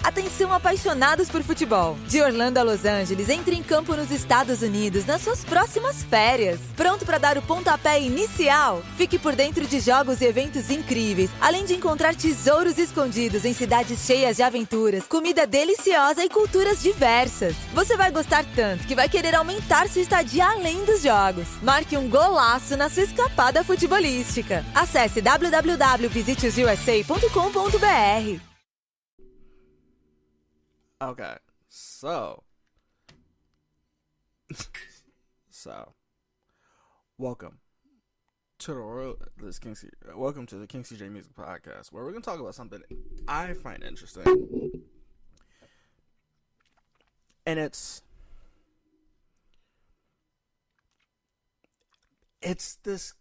Atenção apaixonados por futebol. De Orlando a Los Angeles, entre em campo nos Estados Unidos nas suas próximas férias. Pronto para dar o pontapé inicial? Fique por dentro de jogos e eventos incríveis, além de encontrar tesouros escondidos em cidades cheias de aventuras, comida deliciosa e culturas diversas. Você vai gostar tanto que vai querer aumentar sua estadia além dos jogos. Marque um golaço na sua escapada futebolística. Acesse www.visiteosusa.com.br. Okay, so welcome to the King CJ Music Podcast, where we're gonna talk about something I find interesting, and it's this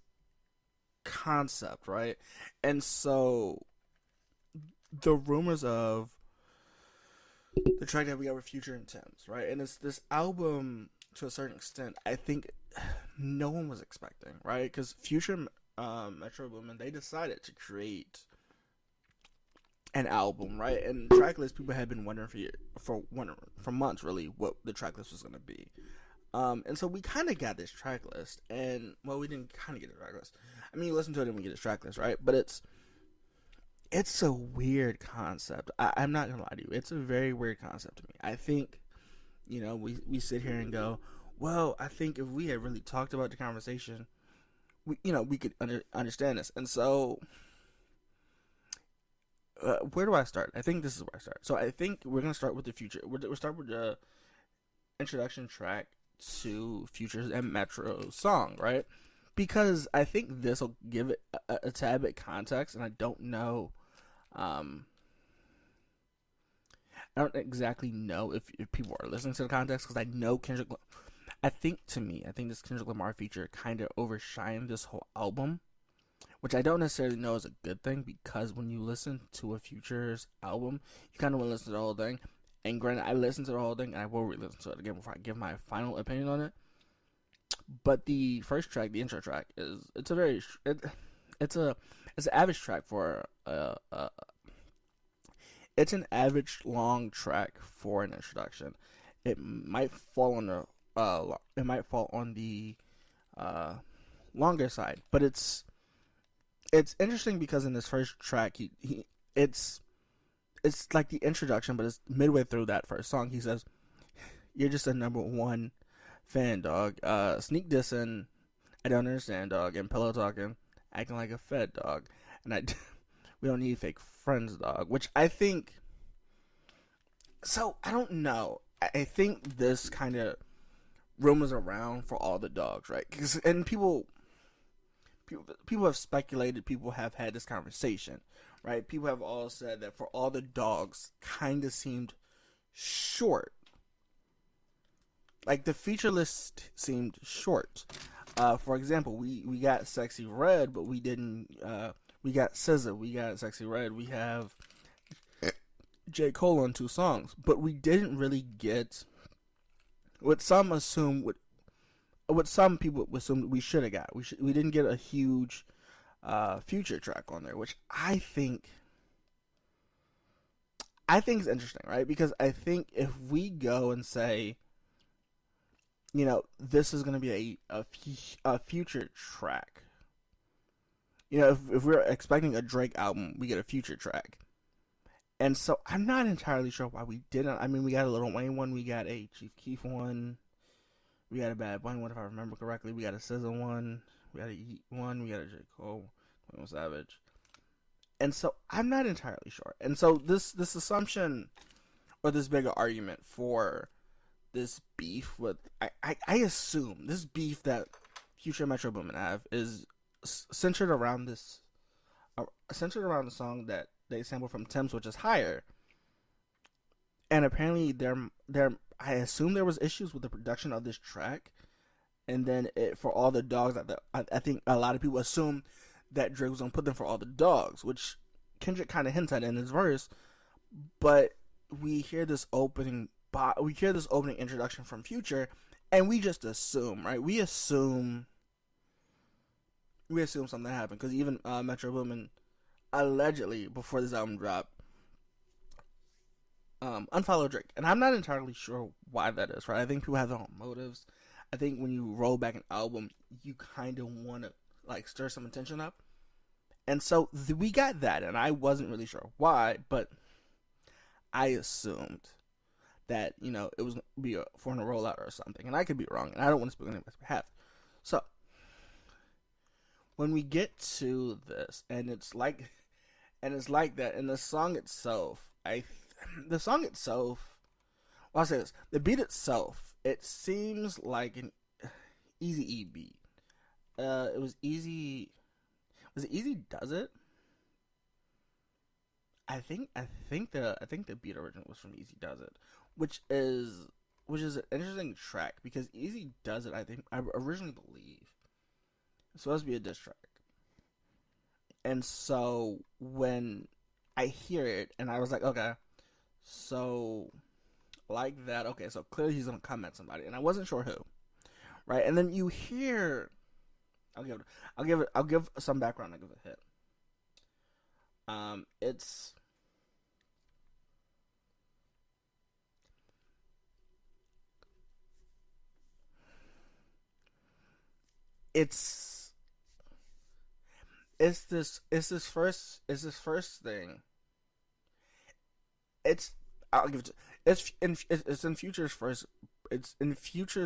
concept, right? And so the rumors of the track that we got with Future and Thames, right? And it's this album, to a certain extent, I think no one was expecting, right? Because Future, Metro Boomin, they decided to create an album, right? And tracklist, people had been wondering for months, really, what the tracklist was going to be. And so we kind of got this tracklist, and, well, we didn't kind of get a tracklist. I mean, you listen to it and we get a tracklist, right? But it's a weird concept. I'm not going to lie to you. It's a very weird concept to me. I think, we sit here and go, well, I think if we had really talked about the conversation, we could understand this. And so, where do I start? I think this is where I start. So I think we're going to start with the Future. We'll start with the introduction track to Future's and Metro's song, right? Because I think this will give it a tad bit context, and I don't know. I don't exactly know if people are listening to the context, because I know Kendrick. I think this Kendrick Lamar feature kind of overshined this whole album, which I don't necessarily know is a good thing, because when you listen to a Future's album, you kind of want to listen to the whole thing. And granted, I listened to the whole thing, and I will re-listen to it again before I give my final opinion on it. But the first track, the intro track, it's an average track for it's an average long track for an introduction. It might fall on the longer side, but it's interesting because in this first track, it's like the introduction, but it's midway through that first song. He says, "You're just a number one fan, dog. Sneak dissing, I don't understand, dog. And pillow talking, acting like a fed dog. And we don't need fake friends, dog." Which I think. So I don't know. I think this kind of rumors around for all the dogs, right? And people have speculated. People have had this conversation, right? People have all said that for all the dogs, kind of seemed short. Like, the feature list seemed short. For example, we got Sexy Red, but we didn't. We got SZA, we got Sexy Red, we have J. Cole on 2 songs, but we didn't really get what some people assumed we should have got. We didn't get a huge Future track on there, which I think is interesting, right? Because I think if we go and say, this is going to be a Future track. If we're expecting a Drake album, we get a Future track. And so I'm not entirely sure why we didn't. I mean, we got a Lil Wayne one, we got a Chief Keef one, we got a Bad Bunny one, if I remember correctly, we got a SZA one, we got a Yeet one, we got a J. Cole, 21 Savage. And so I'm not entirely sure. And so this assumption, or this bigger argument for this beef with, I assume this beef that Future and Metro Boomin have is centered around the song that they sampled from Thames, which is Higher. And apparently I assume there was issues with the production of this track, and then for all the dogs, I think a lot of people assume that Drake was gonna put them for all the dogs, which Kendrick kind of hints at in his verse. But we hear this opening introduction from Future, and we just assume, right? We assume something happened, because even Metro Boomin allegedly, before this album dropped, unfollow Drake, and I'm not entirely sure why that is. Right? I think people have their own motives. I think when you roll back an album, you kind of want to like stir some attention up, and so we got that, and I wasn't really sure why, but I assumed that it was be a foreign rollout or something, and I could be wrong, and I don't want to speak on anybody's behalf. So when we get to this, and it's like that, and the song itself, well, I'll say this: the beat itself, it seems like an Easy E beat. It was Easy. Was it Easy Does It? I think the beat original was from Easy Does It, which is an interesting track because Easy Does It, I originally believe it's supposed to be a diss track. And so when I hear it, and I was like, okay, so like that, okay, so clearly he's gonna come at somebody, and I wasn't sure who, right? And then you hear, I'll give some background. I'll give it a hit. It's this first thing. I'll give it to, it's in Future's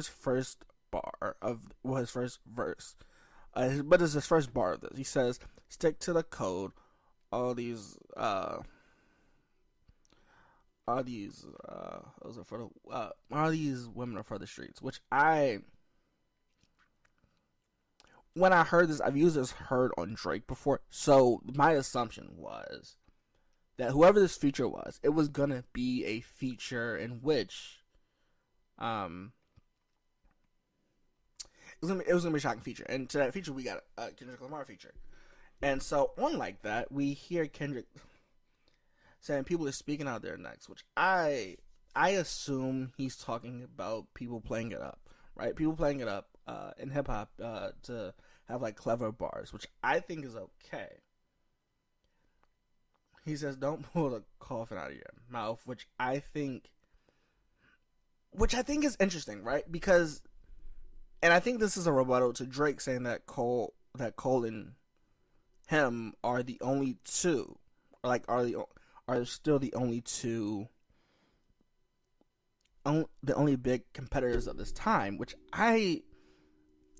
first bar of his first verse. But it's his first bar of this. He says, "Stick to the code. All these women are for the streets." Which when I heard this, I've used this heard on Drake before. So my assumption was that whoever this feature was, it was gonna be a feature in which, it was gonna be a shocking feature. And to that feature, we got a Kendrick Lamar feature. And so, unlike that, we hear Kendrick saying people are speaking out their necks, which I assume he's talking about people playing it up, right? People playing it up in hip hop to have like clever bars, which I think is okay. He says, "Don't pull the coffin out of your mouth," which I think is interesting, right? Because, and I think this is a rebuttal to Drake saying that Cole and him are the only two, like are still the only two, the only big competitors of this time. Which I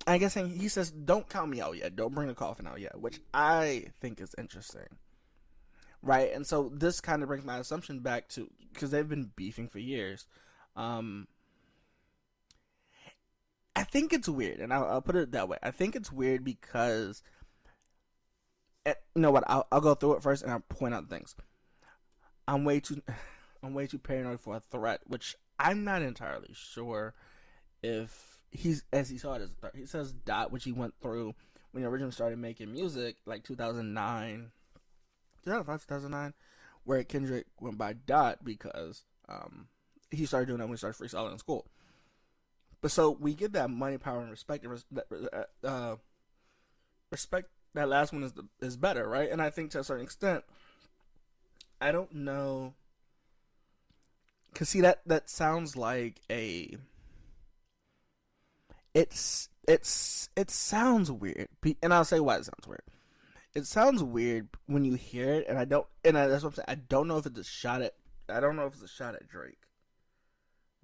guess he says, "Don't count me out yet. Don't bring the coffin out yet," which I think is interesting, right? And so this kind of brings my assumption back to, because they've been beefing for years. I think it's weird, and I'll put it that way. I think it's weird because, you know what? I'll go through it first, and I'll point out things. I'm way too paranoid for a threat, which I'm not entirely sure if as he saw it as a threat. He says dot, which he went through when he originally started making music, like 2009, where Kendrick went by dot because he started doing that when he started freestyling in school. But so we get that money, power, and respect. Respect. That last one is better, right? And I think to a certain extent, I don't know, cause see that sounds like it sounds weird, and I'll say why it sounds weird. It sounds weird when you hear it, and that's what I'm saying. I don't know if it's a shot at Drake.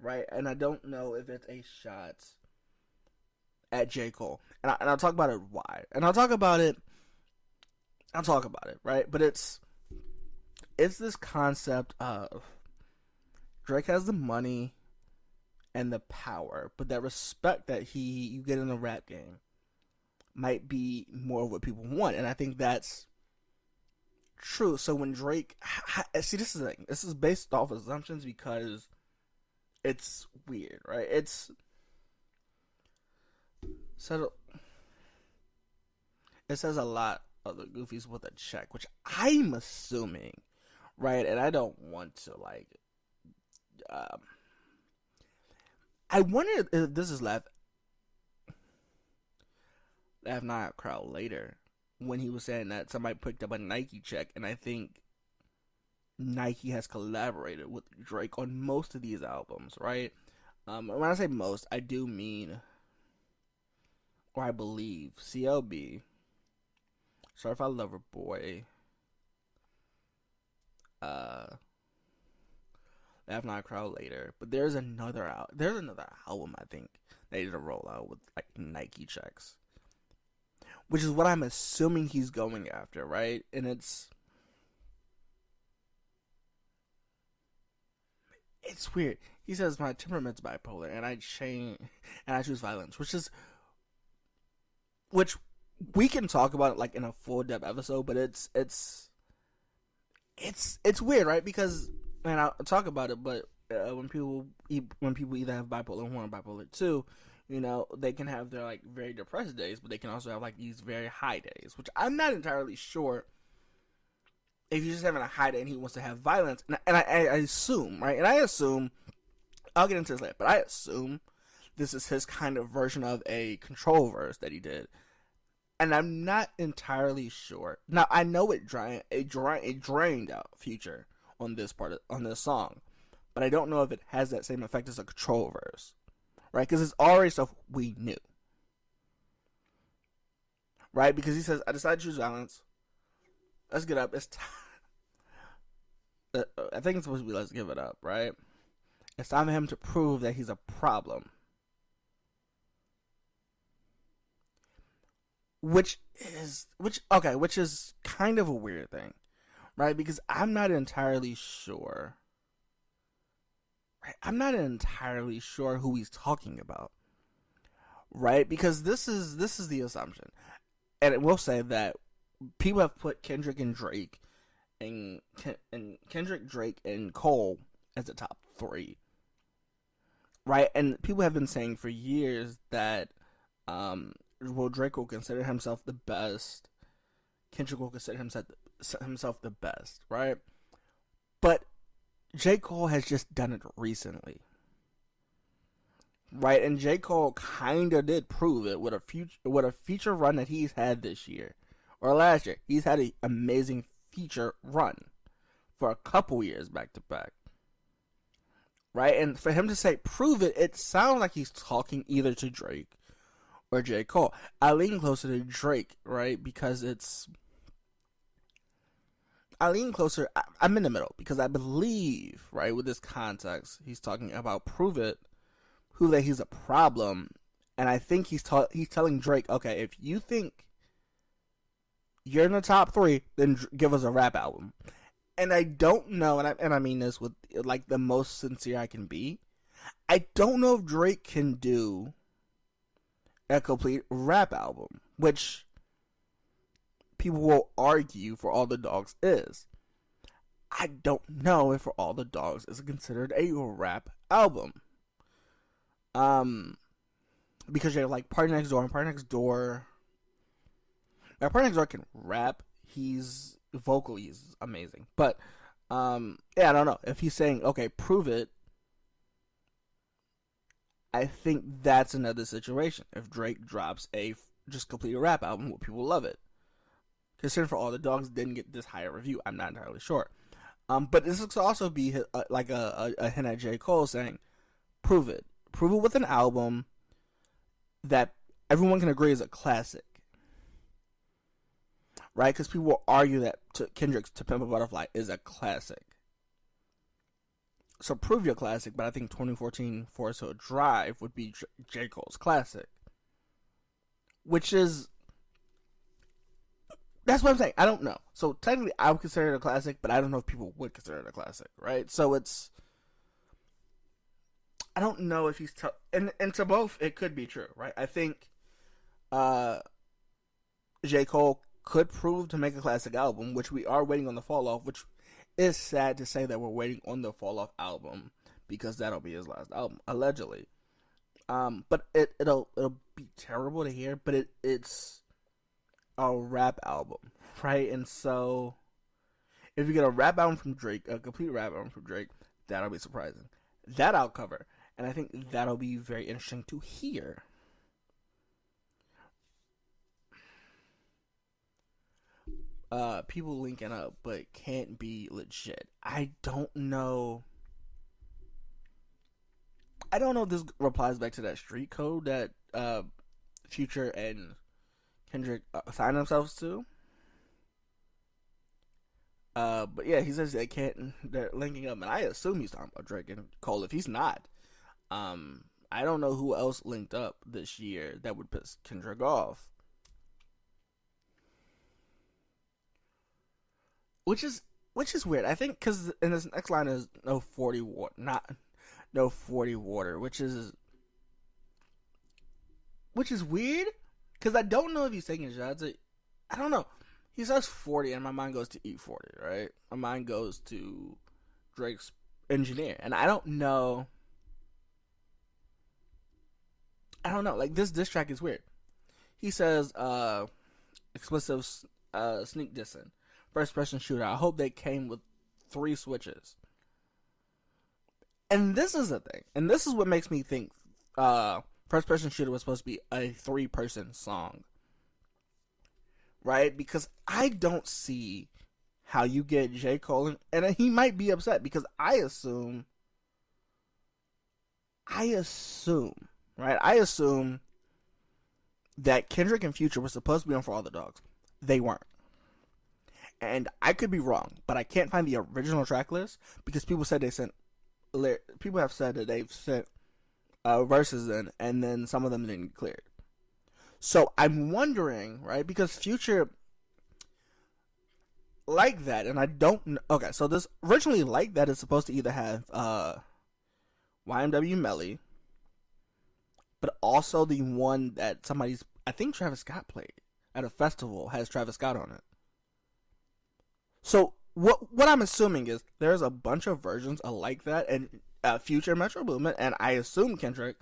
Right, and I don't know if it's a shot at J. Cole, and I'll talk about it why, and I'll talk about it, right? But it's this concept of Drake has the money and the power, but that respect that you get in the rap game might be more of what people want, and I think that's true. So when Drake, see, this is the thing. This is based off assumptions because it's weird, right? It says a lot of the goofies with a check, which I'm assuming, right? And I don't want to I wonder if this is laugh not crowd later when he was saying that somebody picked up a Nike check, and I think Nike has collaborated with Drake on most of these albums, right? When I say most, I do mean, or I believe, CLB, Certified Lover Boy, Laugh Not Cry Later, but there's another album I think they did a rollout with like Nike checks, which is what I'm assuming he's going after, right? And it's weird. He says my temperament's bipolar, and I choose violence, which we can talk about it like in a full depth episode, but it's weird, right? Because, and I'll talk about it, but when people either have bipolar 1 or bipolar 2, you know, they can have their like very depressed days, but they can also have like these very high days, which I'm not entirely sure if he's just having a high day and he wants to have violence. And I assume, right? And I assume, I'll get into this later, but I assume this is his kind of version of a Control verse that he did. And I'm not entirely sure. Now, I know it drained out Future on this song, but I don't know if it has that same effect as a Control verse, right? Because it's already stuff we knew, right? Because he says, I decided to choose violence. Let's get up. It's time. I think it's supposed to be let's give it up, right? It's time for him to prove that he's a problem. Which is kind of a weird thing, right? Because I'm not entirely sure. Right? I'm not entirely sure who he's talking about, right? Because this is the assumption, and it will say that people have put Kendrick and Drake, and Kendrick, Drake, and Cole as the top 3, right? And people have been saying for years that, Drake will consider himself the best, Kendrick will consider himself the best, right? But J. Cole has just done it recently, right? And J. Cole kind of did prove it with a feature run that he's had this year. Or last year. He's had an amazing feature run for a couple years back to back. Right? And for him to say, prove it, it sounds like he's talking either to Drake or J. Cole. I lean closer to Drake, right? Because I'm in the middle. Because I believe, right, with this context, he's talking about prove that he's a problem. And I think he's telling Drake, okay, if you think you're in the top 3, then give us a rap album. And I don't know, and I mean this with like the most sincere I can be, I don't know if Drake can do a complete rap album, which people will argue For All the Dogs is. I don't know if For All the Dogs is considered a rap album. Because you have like Party Next Door, and Party Next Door can rap. He's amazing. But I don't know. If he's saying, okay, prove it, I think that's another situation. If Drake drops a just complete rap album, will people love it? Considering For All the Dogs didn't get this higher review, I'm not entirely sure. But this could also be like a hint at J. Cole saying, prove it. Prove it with an album that everyone can agree is a classic. Right? Because people will argue that Kendrick's To Pimp a Butterfly is a classic. So prove your classic, but I think 2014 Forest Hill Drive would be J. Cole's classic. Which is... That's what I'm saying. I don't know. So technically I would consider it a classic, but I don't know if people would consider it a classic, right? So it's... I don't know if he's... And to both, it could be true, right? I think J. Cole could prove to make a classic album, which we are waiting on the Fall Off, which is sad to say that we're waiting on the Fall Off album, because that'll be his last album, allegedly. But it'll be terrible to hear, but it's a rap album, right? And so if you get a rap album from Drake, a complete rap album from Drake, that'll be surprising. That I'll cover, and I think that'll be very interesting to hear. people linking up, but can't be legit. I don't know. I don't know if this replies back to that street code that Future and Kendrick signed themselves to. But yeah, he says they're linking up, and I assume he's talking about Drake and Cole. If he's not, I don't know who else linked up this year that would piss Kendrick off. Which is weird. I think because in this next line is no 40 water, not no 40 water, which is weird because I don't know if he's taking shots. I don't know. He says 40, and my mind goes to E40, right? My mind goes to Drake's Engineer, and I don't know. Like, this diss track is weird. He says, explicit sneak dissing, first person shooter. I hope they came with 3 switches. And this is the thing, and this is what makes me think first person shooter was supposed to be a 3-person song. Right? Because I don't see how you get J. Cole, and he might be upset because I assume, right? I assume that Kendrick and Future were supposed to be on For All the Dogs. They weren't. And I could be wrong, but I can't find the original track list because people have said that they've sent verses in, and then some of them didn't get cleared. So I'm wondering, right, because Future Like That, and I don't know. Okay, so this originally Like That is supposed to either have YMW Melly, but also the one that I think Travis Scott played at a festival has Travis Scott on it. So what I'm assuming is there's a bunch of versions of Like That, and Future Metro Boomin, and I assume Kendrick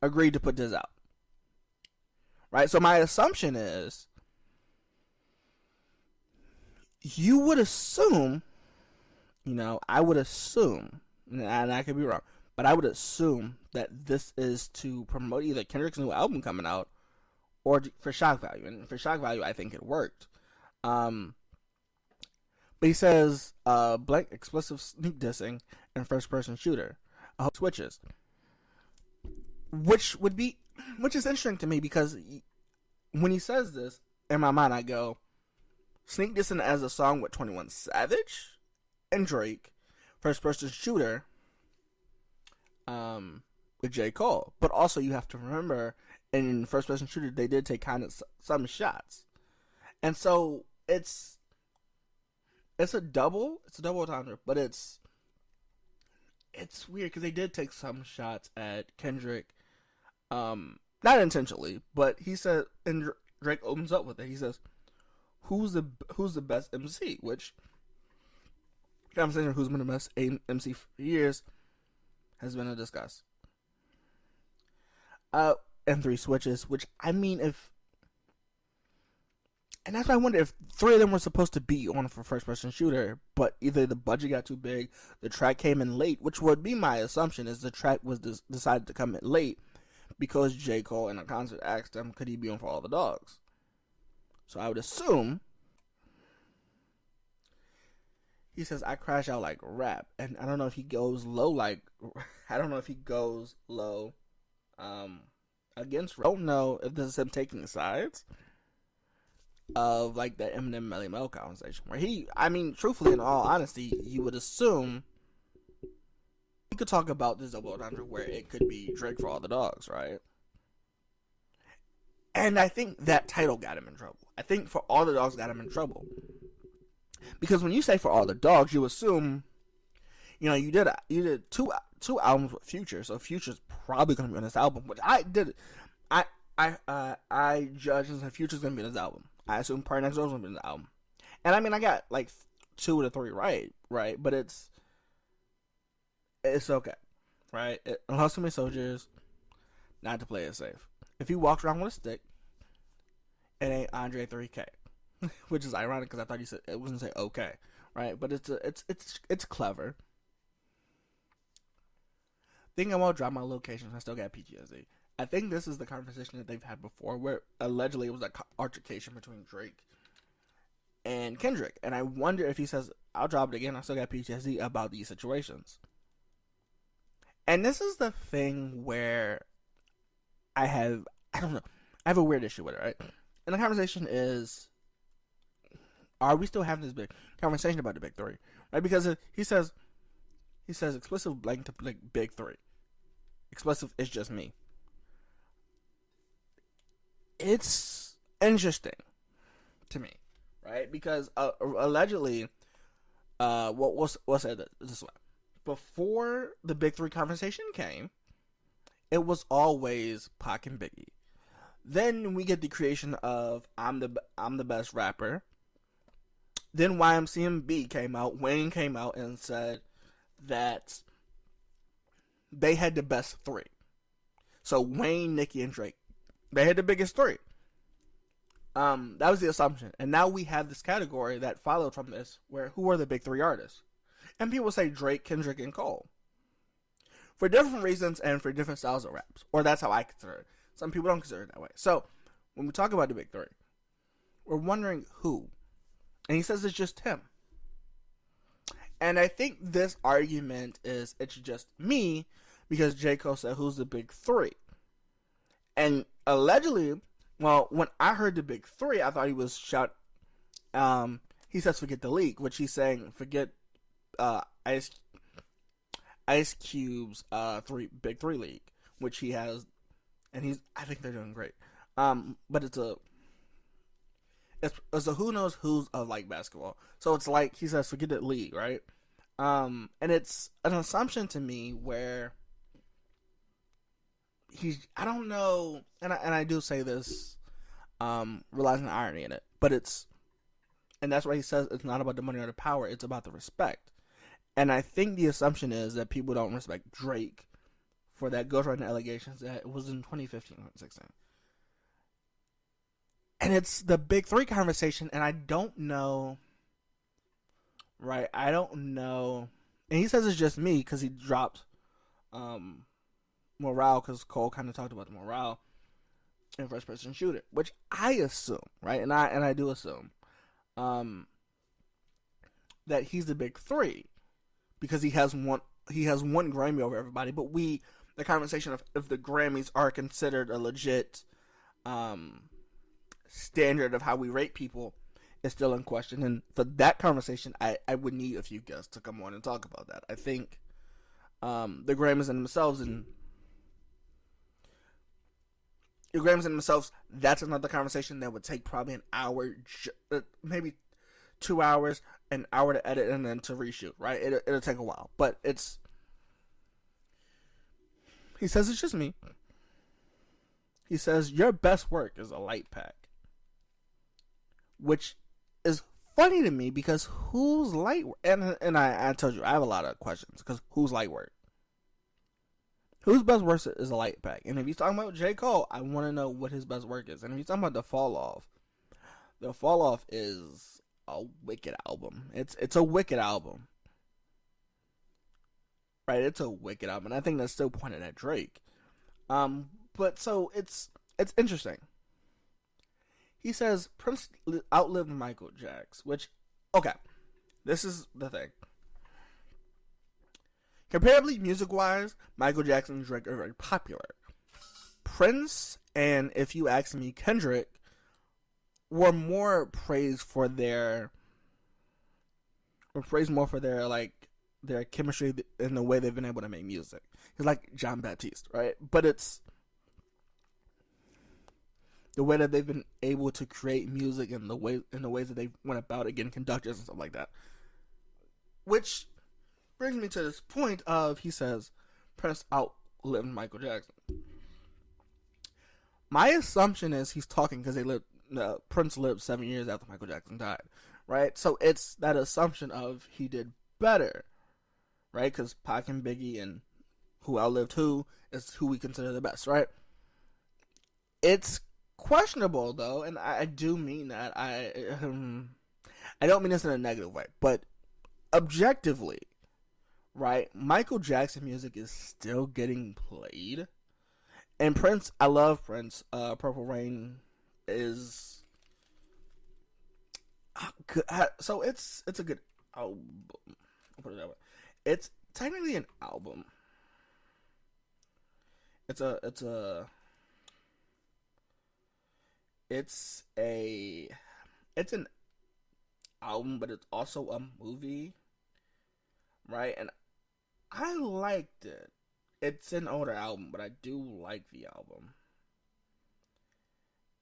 agreed to put this out. Right, so my assumption is you would assume, I would assume, and I could be wrong, but I would assume that this is to promote either Kendrick's new album coming out or for shock value. And for shock value, I think it worked. But he says, blank explicit sneak dissing and first person shooter. Switches. Which is interesting to me because when he says this, in my mind I go, sneak dissing as a song with 21 Savage and Drake, first person shooter with J. Cole. But also you have to remember, in first person shooter they did take kind of some shots. And so it's a double entendre, but it's weird because they did take some shots at Kendrick. Not intentionally, but he said, and Drake opens up with it. He says, "Who's the best MC?" Which conversation, who's been the best MC for years, has been a discuss. And 3 switches, which I mean, and that's why I wonder if 3 of them were supposed to be on for first person shooter, but either the budget got too big, the track came in late, which would be my assumption is the track was decided to come in late. Because J. Cole in a concert asked him, could he be on For All the Dogs? So I would assume he says, I crash out like rap. And I don't know if he goes low against. I don't know if this is him taking sides of like that Eminem Melly Mel conversation. Where truthfully, in all honesty, you would assume we could talk about this double entendre where it could be Drake For All the Dogs, right? And I think that title got him in trouble. I think For All the Dogs got him in trouble. Because when you say For All the Dogs, you assume, you did two albums with Future, so Future's probably going to be on this album, which I did. I judged and Future's going to be on this album. I assume Party Next Door's going to be on the album. And I got like 2 of the 3 right? But it's okay, right? Unless somebody soldiers, not to play it safe. If he walks around with a stick, it ain't Andre 3K, which is ironic because I thought you said it wasn't say okay, right? But it's clever. Think I won't drop my location. I still got PTSD. I think this is the conversation that they've had before, where allegedly it was an altercation between Drake and Kendrick. And I wonder if he says, I'll drop it again, I still got PTSD about these situations. And this is the thing where I don't know, I have a weird issue with it, right? And the conversation is, are we still having this big conversation about the big three, right? Because he says explicit blank to big three. Explicit is just me. It's interesting to me, right? Because allegedly, we'll say it this way: before the big three conversation came, it was always Pac and Biggie. Then we get the creation of I'm the best rapper. Then YMCMB came out. Wayne came out and said that they had the best three. So Wayne, Nicki, and Drake, they had the biggest three. That was the assumption. And now we have this category that followed from this, where who are the big three artists? And people say Drake, Kendrick, and Cole. For different reasons and for different styles of raps. Or that's how I consider it. Some people don't consider it that way. So, when we talk about the big three, we're wondering who. And he says it's just him. And I think this argument is it's just me, because J. Cole said who's the big three. And allegedly, well, when I heard the big three, I thought he was he says forget the league, which he's saying forget Ice Cube's big three league, which he has, and I think they're doing great. But it's a who knows who's of like basketball. So it's like he says forget the league, right? And it's an assumption to me where I don't know, and I do say this, realizing the irony in it, but and that's why he says it's not about the money or the power, it's about the respect. And I think the assumption is that people don't respect Drake for that ghostwriting allegations that it was in 2015 or 2016. And it's the big three conversation, and I don't know, right? I don't know. And he says it's just me because he dropped morale, because Cole kind of talked about the morale in first person shooter, which I assume, right? And I do assume that he's the big three because he has one Grammy over everybody. But the conversation of if the Grammys are considered a legit standard of how we rate people is still in question. And for that conversation, I would need a few guests to come on and talk about that. I think the Grammys in themselves, that's another conversation that would take probably an hour, maybe 2 hours, an hour to edit, and then to reshoot, right? It'll take a while. But he says it's just me. He says, your best work is a light pack. Which is funny to me because who's light work? And I told you, I have a lot of questions because who's light work? Whose best work is a light pack? And if he's talking about J. Cole, I want to know what his best work is. And if he's talking about the Fall Off is a wicked album. It's a wicked album. Right? It's a wicked album. And I think that's still pointed at Drake. But so it's interesting. He says Prince outlived Michael Jackson, which, okay, this is the thing. Comparably, music-wise, Michael Jackson and Drake are very popular. Prince and, if you ask me, Kendrick were more praised for their chemistry and the way they've been able to make music. It's like John Baptiste, right? But it's the way that they've been able to create music and the ways that they went about it, getting conductors and stuff like that. Which brings me to this point of, he says, Prince outlived Michael Jackson. My assumption is he's talking because Prince lived 7 years after Michael Jackson died, right? So it's that assumption of he did better, right? Because Pac and Biggie and who outlived who is who we consider the best, right? It's questionable though, and I do mean that. I don't mean this in a negative way, but objectively, right? Michael Jackson music is still getting played, and Prince. I love Prince. Purple Rain is So it's a good album. I'll put it that way. It's technically an album. It's a it's a it's a it's an album, but it's also a movie, right? And I liked it. It's an older album, but I do like the album.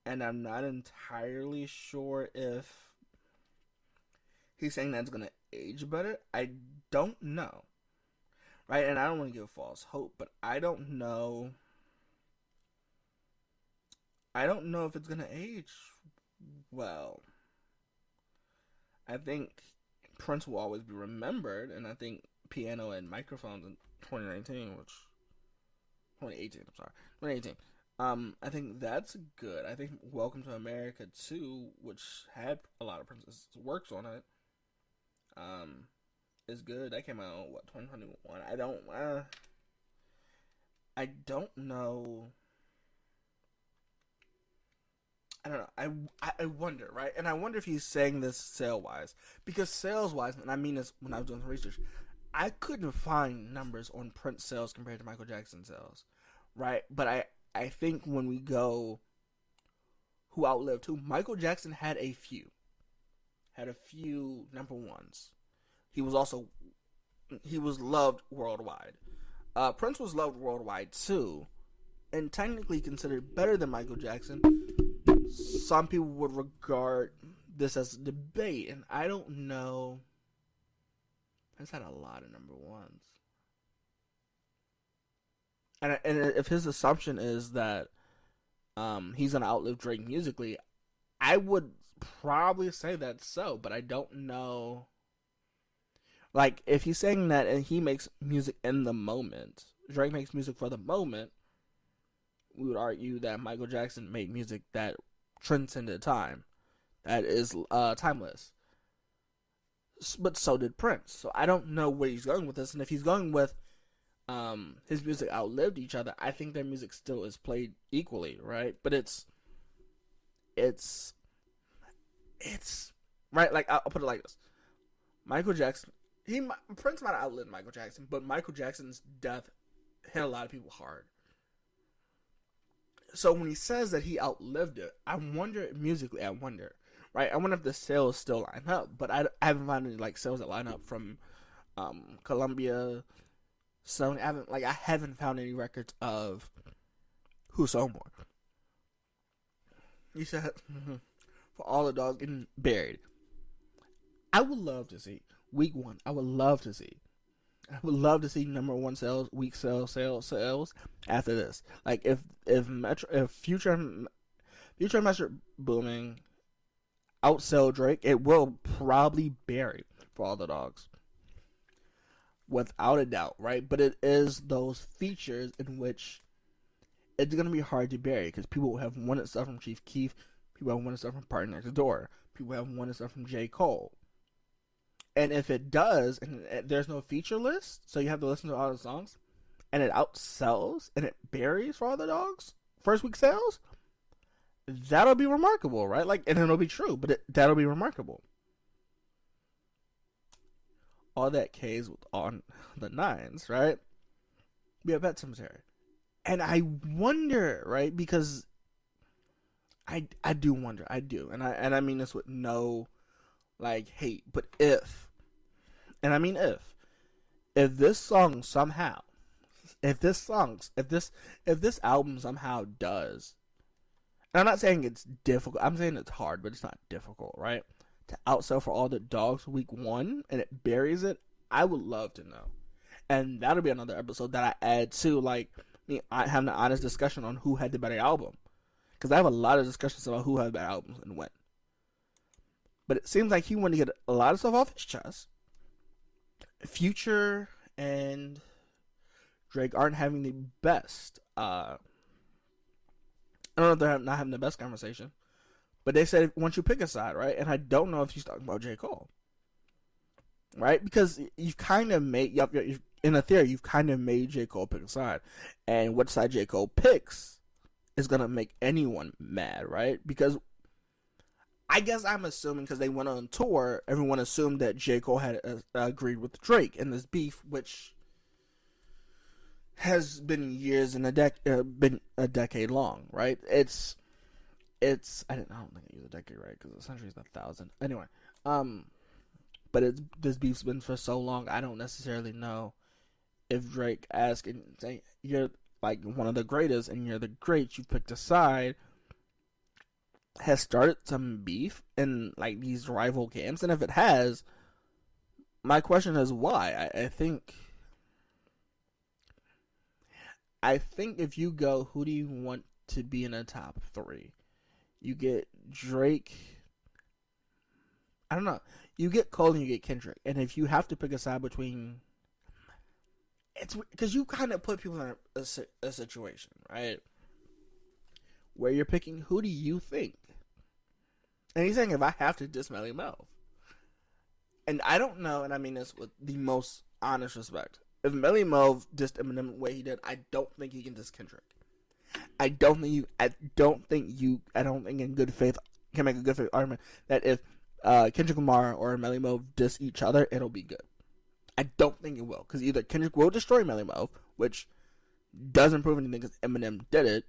And I'm not entirely sure if he's saying that's gonna age better. I don't know, right? And I don't want to give false hope, but I don't know. I don't know if it's gonna age well. I think Prince will always be remembered, and I think Piano and Microphones in 2019, which 2018, I'm sorry, 2018. I think that's good. I think Welcome to America 2, which had a lot of Prince's works on it, is good. That came out what 2021. I don't know. I don't know. I wonder, right? And I wonder if he's saying this sale wise, because sales wise, and I mean this when I was doing some research, I couldn't find numbers on Prince sales compared to Michael Jackson sales, right? But I think when we go who outlived who, Michael Jackson had a few number ones. He was loved worldwide. Prince was loved worldwide too, and technically considered better than Michael Jackson. Some people would regard this as a debate, and I don't know. Prince had a lot of number ones. And if his assumption is that he's gonna outlive Drake musically, I would probably say that's so, but I don't know. Like, if he's saying that and he makes music in the moment, Drake makes music for the moment, we would argue that Michael Jackson made music that transcended time, that is timeless. But so did Prince. So I don't know where he's going with this, and if he's going with his music outlived each other, I think their music still is played equally, right? But it's right. Like, I'll put it like this: Michael Jackson, Prince might have outlived Michael Jackson, but Michael Jackson's death hit a lot of people hard. So when he says that he outlived it, I wonder musically. I wonder, right? I wonder if the sales still line up, but I haven't found any like sales that line up from Columbia. So I haven't found any records of who sold more. He said for all the dogs getting buried. I would love to see week one. I would love to see number one sales, week sales after this. Like if Future Metro Booming outsell Drake, it will probably bury for all the dogs. Without a doubt, right? But it is those features in which it's going to be hard to bury because people have wanted stuff from Chief Keef, people have wanted stuff from Party Next Door, people have wanted stuff from J. Cole. And if it does, and there's no feature list, so you have to listen to all the songs, and it outsells and it buries for all the dogs, first week sales, that'll be remarkable, right? Like, and it'll be true, but that'll be remarkable. All that K's on the nines, right? We have Pet Cemetery. And I wonder, right? Because I do wonder. I do. And I mean this with no like hate, but if this song somehow, if this album somehow does, and I'm not saying it's difficult, I'm saying it's hard, but it's not difficult, right? To outsell for all the dogs week one and it buries it, I would love to know. And that'll be another episode that I add to, like, me having an honest discussion on who had the better album. Because I have a lot of discussions about who had better albums and when. But it seems like he wanted to get a lot of stuff off his chest. Future and Drake aren't having the best. I don't know if they're not having the best conversation. But they said once you pick a side, right? And I don't know if he's talking about J. Cole. Right? Because you've kind of made, in a theory, you've kind of made J. Cole pick a side. And what side J. Cole picks is going to make anyone mad, right? Because I guess I'm assuming because they went on tour, everyone assumed that J. Cole had agreed with Drake in this beef, which has been years and been a decade long, right? I don't think I use a decade right because a century is 1,000. Anyway, but this beef's been for so long. I don't necessarily know if Drake asked and say you're like one of the greatest and you're the great, you picked a side, has started some beef in like these rival camps, and if it has, my question is why. I think if you go, who do you want to be in the top 3? You get Drake. I don't know. You get Cole and you get Kendrick. And if you have to pick a side between... It's because you kind of put people in a situation, right? Where you're picking, who do you think? And he's saying, if I have to diss Melly Mel. And I don't know, and I mean this with the most honest respect. If Melly Mel dissed Eminem the way he did, I don't think he can diss Kendrick. I don't think in good faith can make a good faith argument that if Kendrick Lamar or Melly Mel diss each other, it'll be good. I don't think it will, because either Kendrick will destroy Melly Mel, which doesn't prove anything because Eminem did it,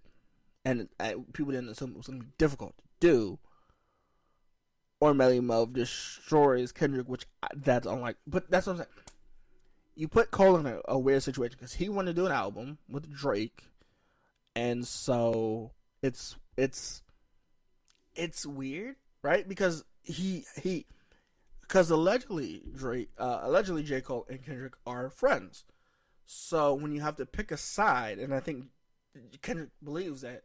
and people didn't assume it was going to be difficult to do, or Melly Mel destroys Kendrick, which that's unlike. But that's what I'm saying. You put Cole in a weird situation because he wanted to do an album with Drake. And so it's weird, right? Because because allegedly J. Cole and Kendrick are friends. So when you have to pick a side, and I think Kendrick believes that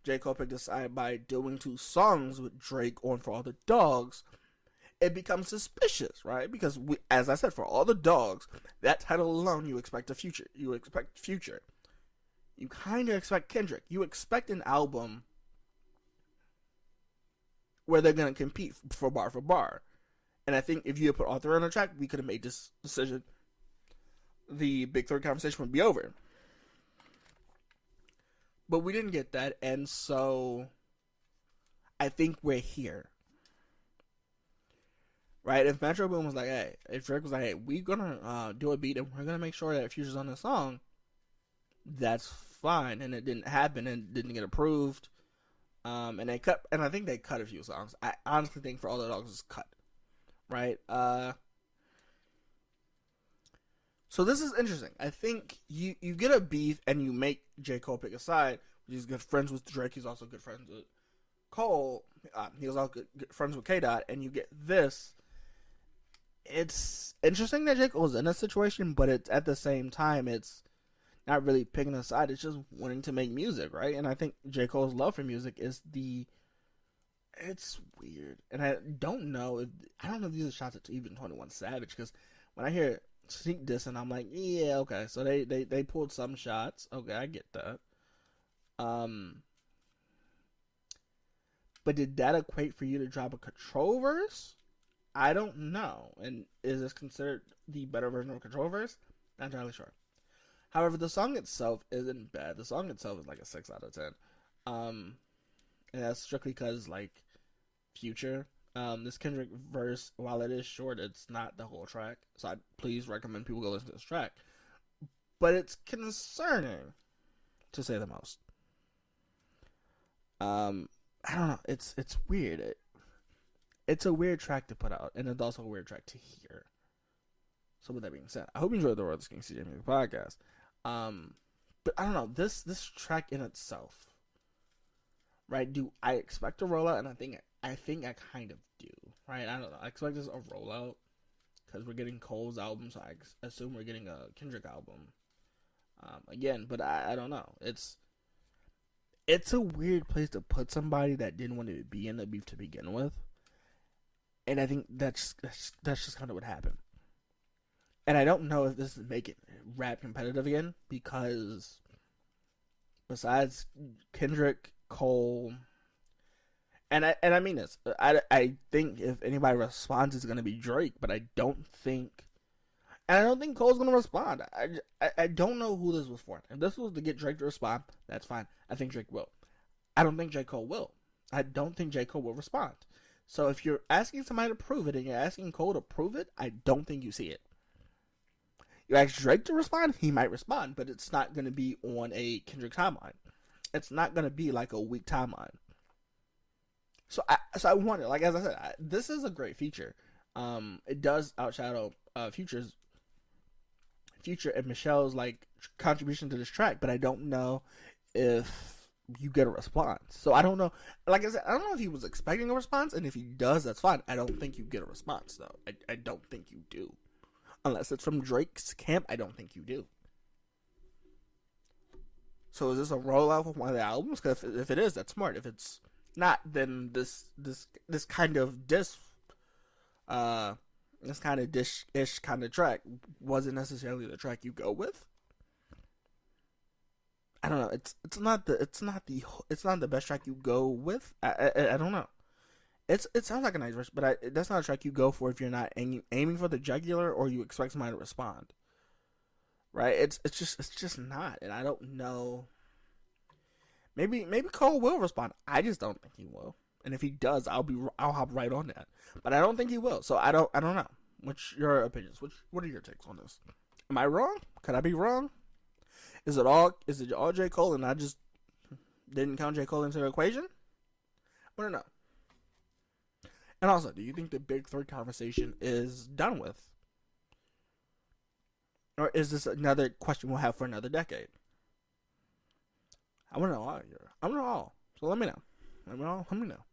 J. Cole picked a side by doing 2 songs with Drake on For All the Dogs, it becomes suspicious, right? Because as I said, For All the Dogs, that title alone, you expect a future. You expect Future. You kind of expect Kendrick. You expect an album where they're going to compete for bar. And I think if you had put all 3 on the track, we could have made this decision. The Big 3 conversation would be over. But we didn't get that, and so I think we're here. Right? If Metro Boom was like, hey, if Drake was like, hey, we're going to do a beat and we're going to make sure that Future's on the song, that's fine. And it didn't happen and didn't get approved. And I think they cut a few songs. I honestly think For All the Dogs is cut. Right? So this is interesting. I think you get a beef and you make J. Cole pick a side. He's good friends with Drake. He's also good friends with Cole. He was also good friends with K-Dot. And you get this. It's interesting that J. Cole's in a situation, but it's at the same time, it's not really picking a side. It's just wanting to make music, right? And I think J. Cole's love for music is it's weird. And I don't know if these are shots at even 21 Savage, because when I hear Sneak Diss and I'm like, yeah, okay, so they pulled some shots. Okay, I get that. But did that equate for you to drop a Control verse? I don't know. And is this considered the better version of a Control verse? Not entirely sure. However, the song itself isn't bad. The song itself is like a 6 out of 10. And that's strictly because, like, Future. This Kendrick verse, while it is short, it's not the whole track. So I please recommend people go listen to this track. But it's concerning, to say the most. I don't know. It's weird. It's a weird track to put out, and it's also a weird track to hear. So with that being said, I hope you enjoyed the World of King CJ Music podcast. But I don't know, this track in itself, right? Do I expect a rollout? And I think I kind of do, right? I don't know. I expect this a rollout because we're getting Cole's album, so I assume we're getting a Kendrick album again. But I don't know. It's a weird place to put somebody that didn't want to be in the beef to begin with. And I think that's just kind of what happened. And I don't know if this is making rap competitive again, because besides Kendrick, Cole, and I mean this, I think if anybody responds, it's gonna be Drake, but I don't think Cole's gonna respond. I don't know who this was for. If this was to get Drake to respond, that's fine. I think Drake will. I don't think J. Cole will. I don't think J. Cole will respond. So if you're asking somebody to prove it and you're asking Cole to prove it, I don't think you see it. You ask Drake to respond, he might respond, but it's not going to be on a Kendrick timeline. It's not going to be like a weak timeline. So I wonder, like as I said, this is a great feature. It does outshadow Future and Michelle's like contribution to this track, but I don't know if you get a response. So I don't know. Like I said, I don't know if he was expecting a response, and if he does, that's fine. I don't think you get a response though. I don't think you do. Unless it's from Drake's camp, I don't think you do. So is this a rollout of one of the albums? Because if it is, that's smart. If it's not, then this kind of dish ish kind of track wasn't necessarily the track you go with. I don't know. It's not the best track you go with. I don't know. It sounds like a nice verse, but that's not a track you go for if you're not aiming for the jugular or you expect somebody to respond. Right? It's just not, and I don't know. Maybe Cole will respond. I just don't think he will. And if he does, I'll hop right on that. But I don't think he will. So I don't know. What's your opinions? What are your takes on this? Am I wrong? Could I be wrong? Is it all J. Cole and I just didn't count J. Cole into the equation? I don't know. And also, do you think the Big Three conversation is done with? Or is this another question we'll have for another decade? I want to know all. I want to know all. So let me know. Let me know.